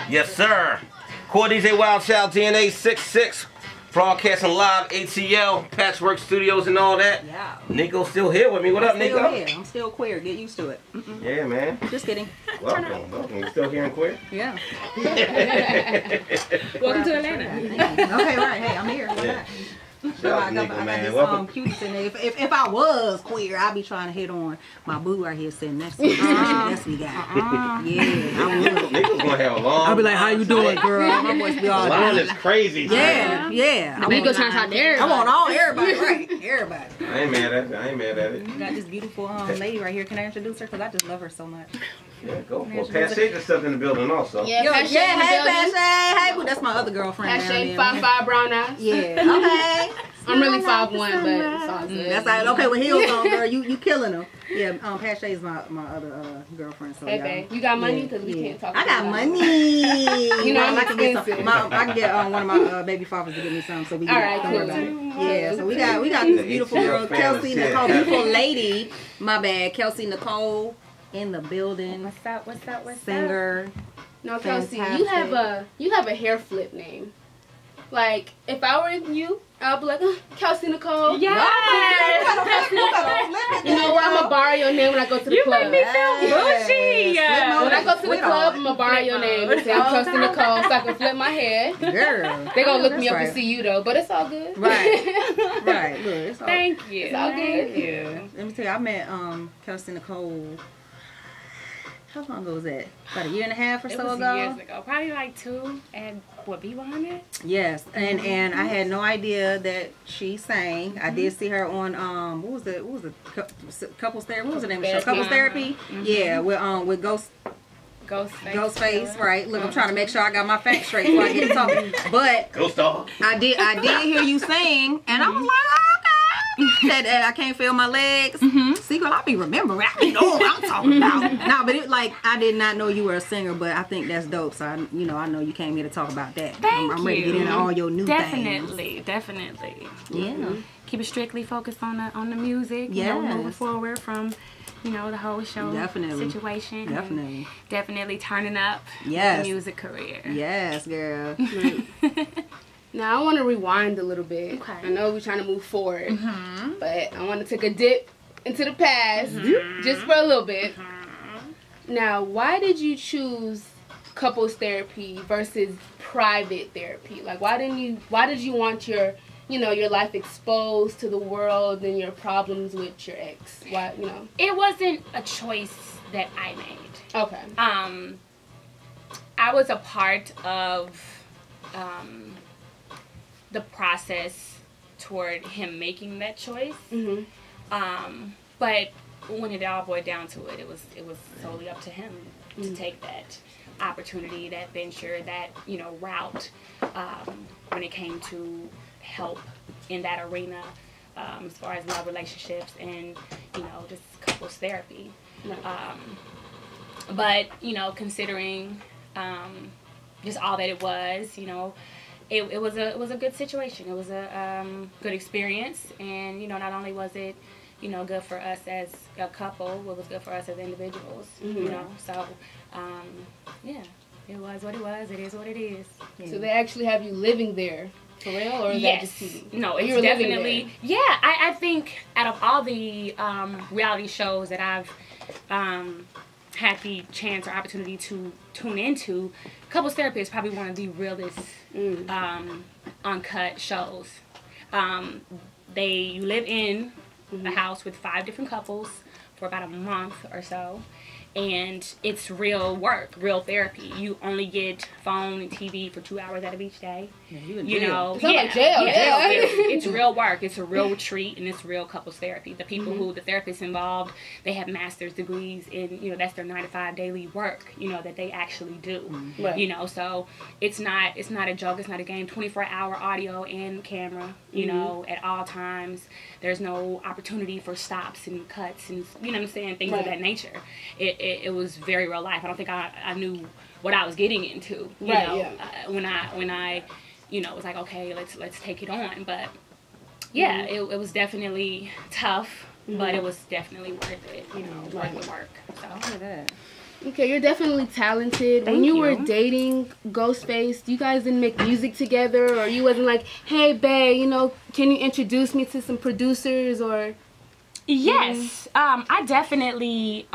Yes, sir. Core DJ WildChild DNA 66. Broadcasting live, ATL, Patchwerk Studios and all that. Yeah. Niko's still here with me. What up, Niko? Here. I'm still queer. Get used to it. Yeah, man. Just kidding. Welcome. You still here in queer? Yeah. Welcome to Atlanta. Okay, right. Hey, I'm here. Yeah. I got this cuties in there. If I was queer, I'd be trying to hit on my boo right here sitting next to me. That's we got. Yeah, I would. Niko's gonna have a long. I'll be like, how you doing, girl? My voice be all the line is crazy. Yeah, yeah. Niko's trying to talk to everybody. I want everybody, right? Everybody. I ain't mad at it. You got this beautiful lady right here. Can I introduce her? Because I just love her so much. Yeah, go for it. Pashay just stepped in the building also. Yeah, Yo, Pashay hey, Pashay. Hey, boo. That's my other girlfriend. Pashay 5'5" brown eyes. Yeah, okay. I'm really 5'1", but it's all good. That's like, okay, well, heels on, girl. You killing them. Yeah, Pashay is my other girlfriend. So hey, babe, you got money? Because we can't talk about I got money. You know, I can get some. I can get one of my baby fathers to give me some, so we can don't worry about it. Yeah, so we got this beautiful girl, Kelsey Nykole, beautiful lady. My bad, Kelsey Nykole in the building. What's up? Singer. No, Kelsey, you have a hair flip name. Like, if I were you, I'll be like, Kelsey Nykole. Yeah. You know what? I'm going to borrow your name when I go to the club. You make me feel bougie. When I go to the club, I'm going to borrow your name and say I'm Kelsey Nykole so I can flip my hair. Girl. They're going to look me up and see you, though. But it's all good. Right. Right. Look, it's all, Thank you. It's all good. Thank you. Let me tell you, I met Kelsey Nykole. How long ago was that? About a year and a half or so ago? Years ago. Probably like 2 at what, B100? Yes, and I had no idea that she sang. I did see her on what was the couples therapy? What was the name of the show? Couples therapy. Yeah, with Ghostface, right? Look, I'm trying to make sure I got my facts straight before I get talking. But Ghost dog. I did hear you sing, and I was like, oh, okay. That I can't feel my legs. See, girl, I be remembering. I know what I'm talking about. No, but it like I did not know you were a singer, but I think that's dope. So I know you came here to talk about that. I'm ready to get into all your new things. Definitely. Yeah. Keep it strictly focused on the music. Yeah. You know, moving forward from the whole show situation. Definitely turning up the music career. Yes, girl. Now, I want to rewind a little bit. Okay. I know we're trying to move forward, but I want to take a dip into the past just for a little bit. Now, why did you choose couples therapy versus private therapy? Like, why did you want your life exposed to the world and your problems with your ex? Why, It wasn't a choice that I made. Okay. I was a part of the process toward him making that choice. But when it all boiled down to it, it was solely up to him to take that opportunity, that venture, that route when it came to help in that arena as far as love relationships and just couples therapy. But considering just all that it was, it was a good situation. It was a good experience, and not only was it good for us as a couple, it was good for us as individuals. So yeah, it was what it was. It is what it is. So they actually have you living there for real, or is that just TV? No, it's definitely. Yeah, I think out of all the reality shows that I've had the chance or opportunity to tune into, couples therapy is probably one of the realest uncut shows. You live in a house with 5 different couples for about a month or so, and it's real work, real therapy. You only get phone and TV for 2 hours out of each day. It's like jail. It's real work. It's a real retreat, and it's real couples therapy. The people who the therapists involved, they have master's degrees in that's their 9-to-5 daily work. That they actually do. So it's not a joke. It's not a game. 24-hour audio and camera. At all times. There's no opportunity for stops and cuts and what I'm saying, things of that nature. It was very real life. I don't think I knew what I was getting into. When I was like, okay, let's take it on. But yeah, it was definitely tough, but it was definitely worth it. Worth the work. So look at that. Okay, you're definitely talented. Thank when you you. were dating Ghostface, you guys didn't make music together, or you wasn't like, hey, babe, you know, can you introduce me to some producers, or... Yes, I definitely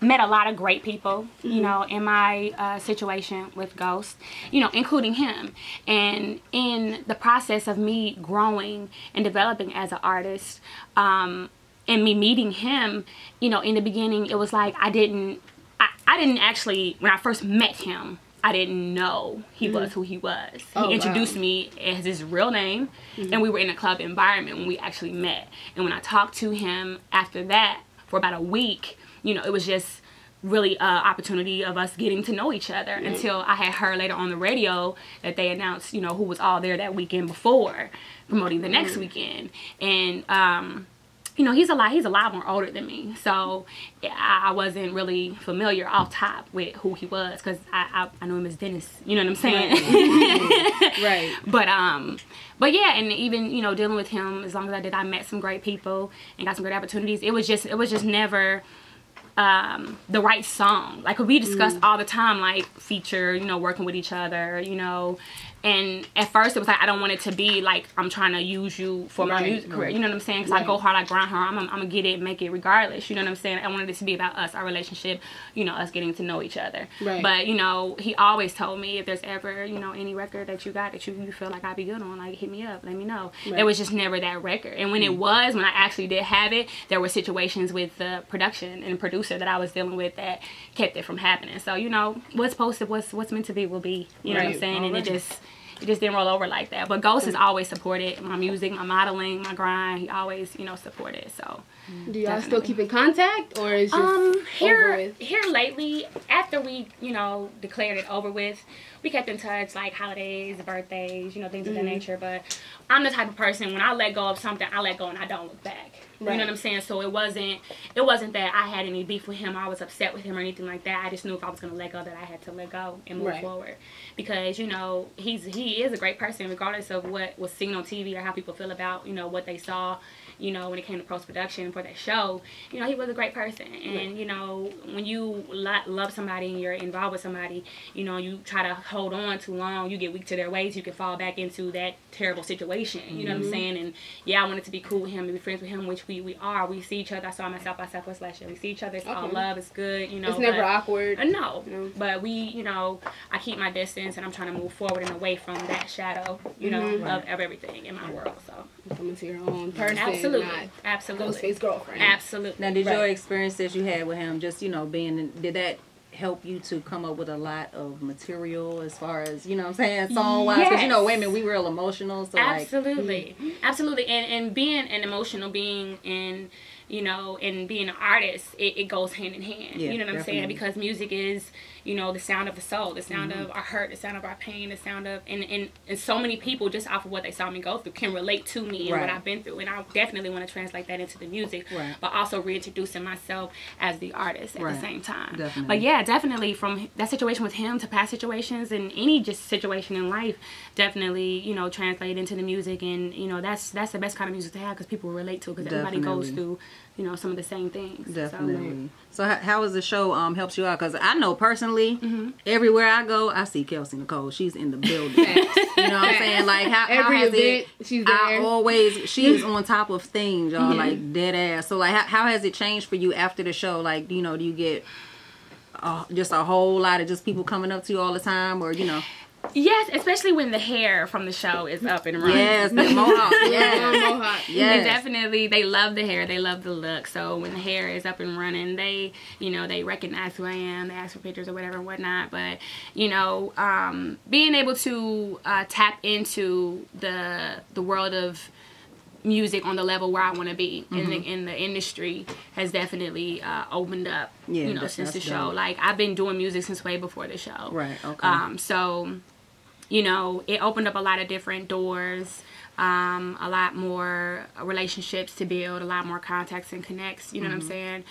met a lot of great people, you know, in my situation with Ghost, you know, including him. And in the process of me growing and developing as an artist, and me meeting him, you know, in the beginning, it was like I didn't actually, when I first met him, I didn't know he was who he was. He introduced me as his real name, and we were in a club environment when we actually met. And when I talked to him after that for about a week, you know, it was just really an opportunity of us getting to know each other until I had heard later on the radio that they announced, you know, who was all there that weekend before promoting the next weekend. And, you know, he's a lot more older than me, so I wasn't really familiar off top with who he was, because I knew him as Dennis, you know what I'm saying? Right. But yeah, and even, you know, dealing with him, as long as I did, I met some great people and got some great opportunities. It was just never the right song. Like, we discussed all the time, like, feature, you know, working with each other, you know. And at first it was like, I don't want it to be like I'm trying to use you for my music career, you know what I'm saying? Because I go hard, I grind hard, I'm gonna get it and make it regardless, you know what I'm saying? I wanted it to be about us, our relationship, you know, us getting to know each other. But, you know, he always told me, if there's ever, you know, any record that you got that you feel like I'd be good on, like, hit me up, let me know. There was just never that record. And when when I actually did have it, there were situations with the production and producer that I was dealing with that kept it from happening. So, you know, what's posted, what's meant to be will be, you know what I'm saying? And it just didn't roll over like that. But Ghost has always supported my music, my modeling, my grind. He always, you know, supported. So do y'all still keep in contact, or is just over with? Here lately, after we, you know, declared it over with, we kept in touch, like holidays, birthdays, you know, things of that nature. But I'm the type of person, when I let go of something, I let go and I don't look back. You know what I'm saying? So it wasn't that I had any beef with him, or I was upset with him or anything like that. I just knew if I was going to let go, that I had to let go and move forward. Because, you know, he is a great person, regardless of what was seen on TV or how people feel about, you know, what they saw, you know, when it came to post-production for that show. You know, he was a great person. And, you know, when you love somebody and you're involved with somebody, you know, you try to hold on too long, you get weak to their ways, you can fall back into that terrible situation. You know what I'm saying? And, yeah, I wanted to be cool with him and be friends with him, which we are. We see each other. I saw myself by Southwest last year. We see each other. It's all love. It's good. You know, it's never awkward. No. But we, you know, I keep my distance, and I'm trying to move forward and away from that shadow, you know, of everything in my world. So coming to your own person. Absolutely. Ghostface girlfriend. Absolutely. Now, did your experience that you had with him, just, you know, did that help you to come up with a lot of material as far as, you know what I'm saying, song-wise? Because, you know, women, we real emotional. So absolutely. Absolutely. And being an emotional being and, you know, and being an artist, it goes hand in hand. You know what I'm saying? Because music is, you know, the sound of the soul, the sound of our hurt, the sound of our pain, the sound of, and so many people, just off of what they saw me go through, can relate to me and what I've been through. And I definitely want to translate that into the music, but also reintroducing myself as the artist at the same time. But yeah, definitely from that situation with him to past situations and any just situation in life, definitely, you know, translate into the music. And, you know, that's the best kind of music to have, because people relate to it, because everybody goes through, you know, some of the same things. Definitely. So how has the show helps you out? Because I know personally, everywhere I go, I see Kelsey Nykole. She's in the building. You know what I'm saying? Like, how has it? She's there. She is on top of things, y'all, like dead ass. So like, how has it changed for you after the show? Like, you know, do you get just a whole lot of just people coming up to you all the time, or, you know? Yes, especially when the hair from the show is up and running. Yes, the mohawk. Yes. Definitely, they love the hair. They love the look. So when the hair is up and running, they, you know, they recognize who I am. They ask for pictures or whatever and whatnot. But, you know, being able to tap into the world of music on the level where I want to be in the industry has definitely opened up, you know, since the show. Like, I've been doing music since way before the show. Right, okay. So, you know, it opened up a lot of different doors. a lot more relationships to build, a lot more contacts and connects, you know what I'm saying,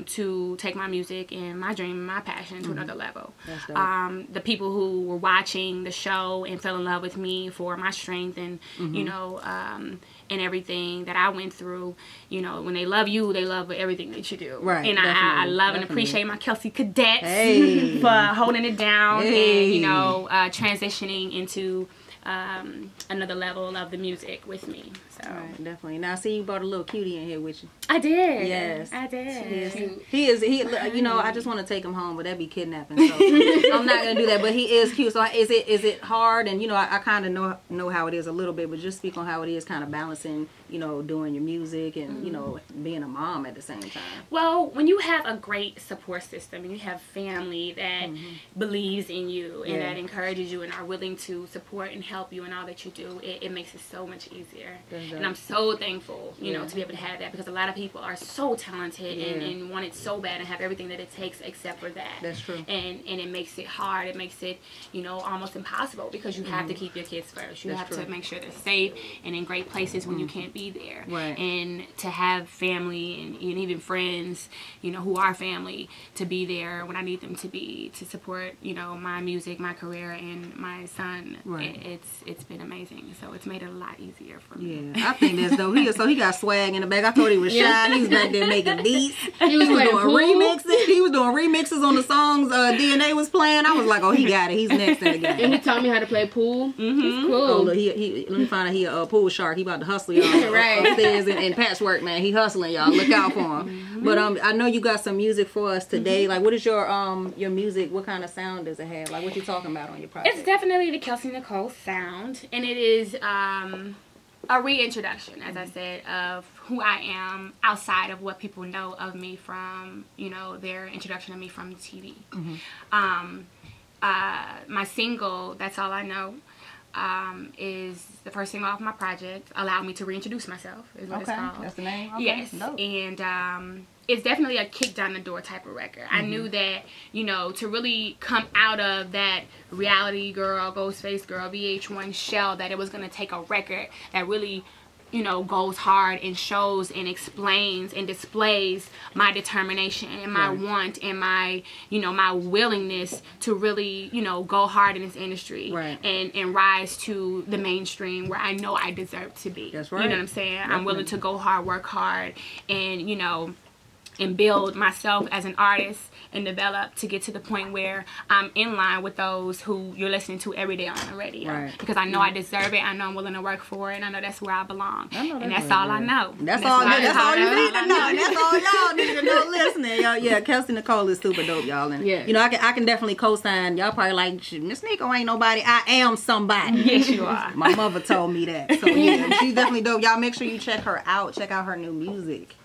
to take my music and my dream and my passion to another level. The people who were watching the show and fell in love with me for my strength and, you know, and everything that I went through, you know, when they love you, they love everything that you do. Right. And I love and appreciate my Kelsey cadets for holding it down and, you know, transitioning into another level of the music with me. So right, definitely. Now, see, you brought a little cutie in here with you. I did. Yes, I did. He is. You know, I just want to take him home, but that'd be kidnapping. So I'm not gonna do that. But he is cute. So is it hard? And you know, I kind of know how it is a little bit, but just speak on how it is, kind of balancing, you know, doing your music and you know, being a mom at the same time. Well, when you have a great support system and you have family that believes in you and that encourages you and are willing to support and help you in all that you do, it makes it so much easier. And I'm so thankful, you know, to be able to have that, because a lot of people are so talented and want it so bad and have everything that it takes except for that. That's true. And it makes it hard. It makes it, you know, almost impossible, because you have to keep your kids first. You have to make sure they're safe and in great places when you can't be there. Right. And to have family and even friends, you know, who are family, to be there when I need them to be, to support, you know, my music, my career, and my son. Right. It's been amazing. So it's made it a lot easier for me. Yeah, I think that's dope. So he got swag in the back. I thought he was shy. He was back there making beats. He was doing remixes. He was doing remixes on the songs DNA was playing. I was like, oh, he got it. He's next in the game. And he taught me how to play pool. It's cool. Oh, look, let me find out he a pool shark. He about to hustle y'all upstairs in Patchwerk, man. He hustling y'all. Look out for him. But I know you got some music for us today. Like, what is your music? What kind of sound does it have? Like, what you talking about on your project? It's definitely the Kelsey Nykole sound, and it is a reintroduction, as I said, of who I am outside of what people know of me from, you know, their introduction of me from TV. My single, That's All I Know, is the first single off my project. Allow Me to Reintroduce Myself is what it's called. That's the name? Okay. Yes. Dope. And it's definitely a kick down the door type of record. I knew that, you know, to really come out of that reality girl, Ghostface girl, VH1 shell, that it was going to take a record that really, you know, goes hard and shows and explains and displays my determination and my want and my, you know, my willingness to really, you know, go hard in this industry and rise to the mainstream where I know I deserve to be. That's right. You know what I'm saying? Definitely. I'm willing to go hard, work hard, and, you know, and build myself as an artist and develop to get to the point where I'm in line with those who you're listening to every day on the radio. Because I know I deserve it. I know I'm willing to work for it. And I know that's where I belong. And that's all I know. That's all you need to know. That's all y'all need to know listening. Y'all, yeah, Kelsey Nykole is super dope, y'all. And, you know, I can definitely co-sign. Y'all probably like, Miss Niko ain't nobody. I am somebody. Yes, you are. My mother told me that. So, yeah, she's definitely dope. Y'all make sure you check her out. Check out her new music.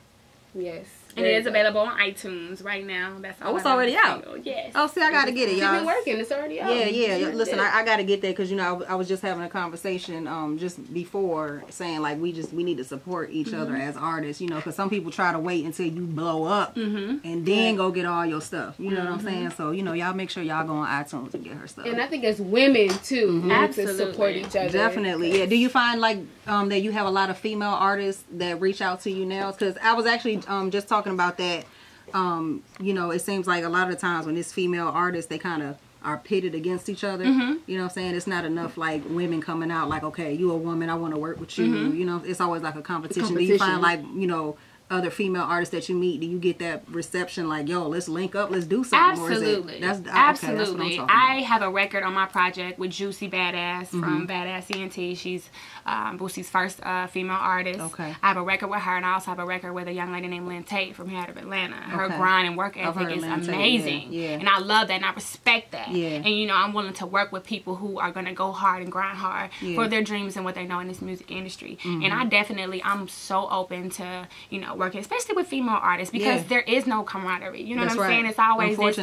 Yes. And it is available on iTunes right now. That's all. Oh, it's already out. Yes. Oh, see, I gotta get it, y'all. It's been working. It's already out. Yeah. Listen, I gotta get that, because you know I was just having a conversation just before saying like we need to support each other as artists, you know, because some people try to wait until you blow up and then go get all your stuff. You know what I'm saying? So you know, y'all make sure y'all go on iTunes and get her stuff. And I think as women too, we need to support each other. Definitely, yeah. Do you find like that you have a lot of female artists that reach out to you now? Because I was actually just talking about that. You know, it seems like a lot of the times when it's female artists, they kind of are pitted against each other. You know what I'm saying? It's not enough like women coming out like, okay, you a woman, I want to work with you. You know, it's always like a competition. Do you find like, you know, other female artists that you meet, do you get that reception like, yo, let's link up, let's do something? Absolutely. Absolutely. Absolutely. I have a record on my project with Juicy Badass from Badass ENT. She's Boosie's first female artist. I have a record with her, and I also have a record with a young lady named Lynn Tate from here out of Atlanta. Her grind and work ethic is amazing. And I love that, and I respect that. And you know, I'm willing to work with people who are going to go hard and grind hard for their dreams and what they know in this music industry. And I'm so open to, you know, working, especially with female artists, because there is no camaraderie. You know what I'm saying? It's always this,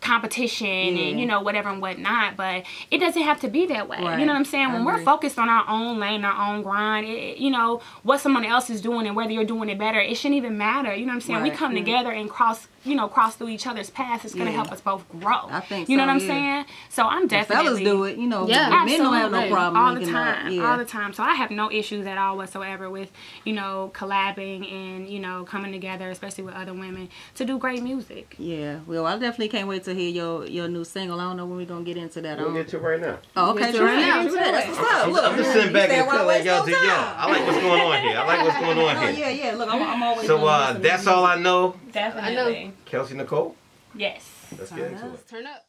competition and, you know, whatever and whatnot, but it doesn't have to be that way. You know what I'm saying? When we're focused on our own lane, our own grind, you know, what someone else is doing and whether you're doing it better, it shouldn't even matter. You know what I'm saying? We come together and cross you know, cross through each other's paths, it's gonna help us both grow. I think you know so, what I'm saying? So I'm definitely fellas do it, you know. Yeah, men don't have no problem all the linking time, up. all the time. So I have no issues at all whatsoever with, you know, collabing and, you know, coming together, especially with other women, to do great music. Yeah, well, I definitely can't wait to hear your new single. I don't know when we're gonna get into that. We'll get to it right now. Oh, okay, Get right now. That's what's up. Look, I'm just sitting back you and said, letting y'all do y'all. I like what's going on here. I like what's going on Oh here. yeah. Look, I'm always. So that's all I know. Definitely. Kelsey Nykole. Yes. Let's get into it. Turn up.